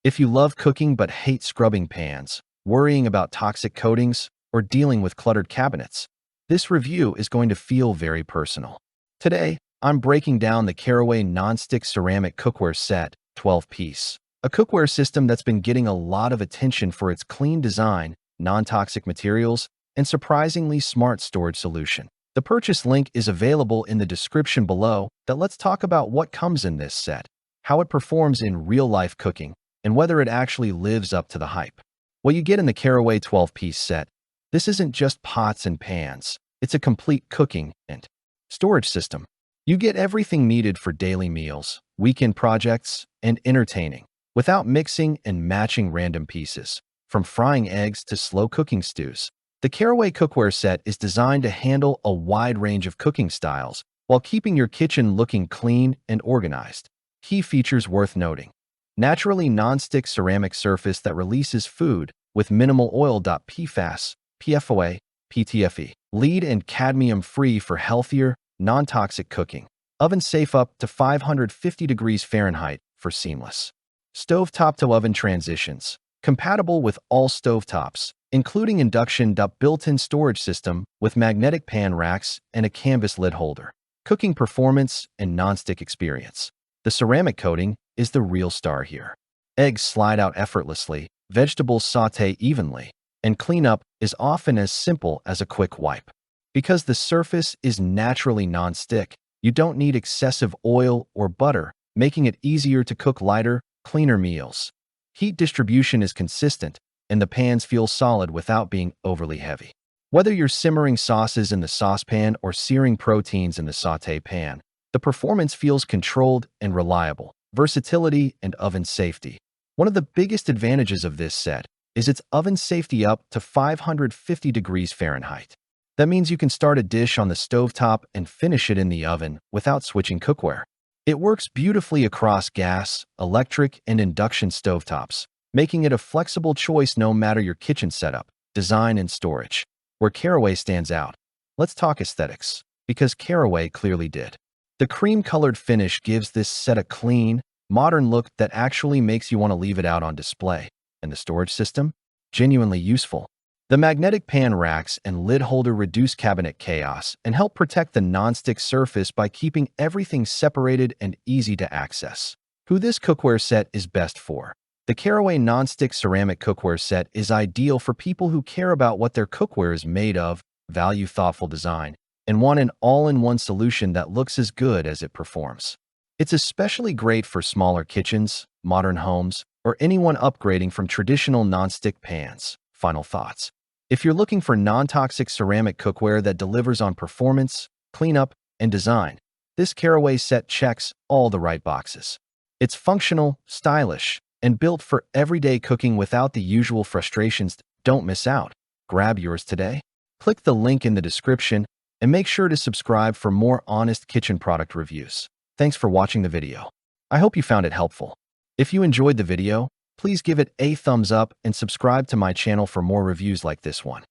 If you love cooking but hate scrubbing pans, worrying about toxic coatings, or dealing with cluttered cabinets, this review is going to feel very personal. Today, I'm breaking down the Caraway non-stick ceramic cookware set, 12-piece, a cookware system that's been getting a lot of attention for its clean design, non-toxic materials, and surprisingly smart storage solution. The purchase link is available in the description below. Let's talk about what comes in this set, how it performs in real-life cooking, and whether it actually lives up to the hype. What you get in the Caraway 12-piece set, this isn't just pots and pans. It's a complete cooking and storage system. You get everything needed for daily meals, weekend projects, and entertaining, without mixing and matching random pieces. From frying eggs to slow cooking stews, the Caraway cookware set is designed to handle a wide range of cooking styles while keeping your kitchen looking clean and organized. Key features worth noting: naturally non-stick ceramic surface that releases food with minimal oil. PFAS, PFOA, PTFE, lead and cadmium free for healthier, non-toxic cooking. Oven safe up to 550 degrees Fahrenheit for seamless stovetop to oven transitions. Compatible with all stovetops, including induction. Built-in storage system with magnetic pan racks and a canvas lid holder. Cooking performance and non-stick experience. The ceramic coating is the real star here. Eggs slide out effortlessly, vegetables saute evenly, and cleanup is often as simple as a quick wipe. Because the surface is naturally non-stick, you don't need excessive oil or butter, making it easier to cook lighter, cleaner meals. Heat distribution is consistent, and the pans feel solid without being overly heavy. Whether you're simmering sauces in the saucepan or searing proteins in the sauté pan, the performance feels controlled and reliable. Versatility and oven safety. One of the biggest advantages of this set is its oven safety up to 550 degrees Fahrenheit. That means you can start a dish on the stovetop and finish it in the oven without switching cookware. It works beautifully across gas, electric, and induction stovetops, making it a flexible choice no matter your kitchen setup, design, and storage. Where Caraway stands out, let's talk aesthetics, because Caraway clearly did. The cream-colored finish gives this set a clean, modern look that actually makes you want to leave it out on display. And the storage system? Genuinely useful. The magnetic pan racks and lid holder reduce cabinet chaos and help protect the non-stick surface by keeping everything separated and easy to access. Who this cookware set is best for? The Caraway non-stick ceramic cookware set is ideal for people who care about what their cookware is made of, value thoughtful design, and want an all-in-one solution that looks as good as it performs. It's especially great for smaller kitchens, modern homes, or anyone upgrading from traditional non-stick pans. Final thoughts. If you're looking for non-toxic ceramic cookware that delivers on performance, cleanup, and design, this Caraway set checks all the right boxes. It's functional, stylish, and built for everyday cooking without the usual frustrations. Don't miss out. Grab yours today. Click the link in the description and make sure to subscribe for more honest kitchen product reviews. Thanks for watching the video. I hope you found it helpful. If you enjoyed the video, please give it a thumbs up and subscribe to my channel for more reviews like this one.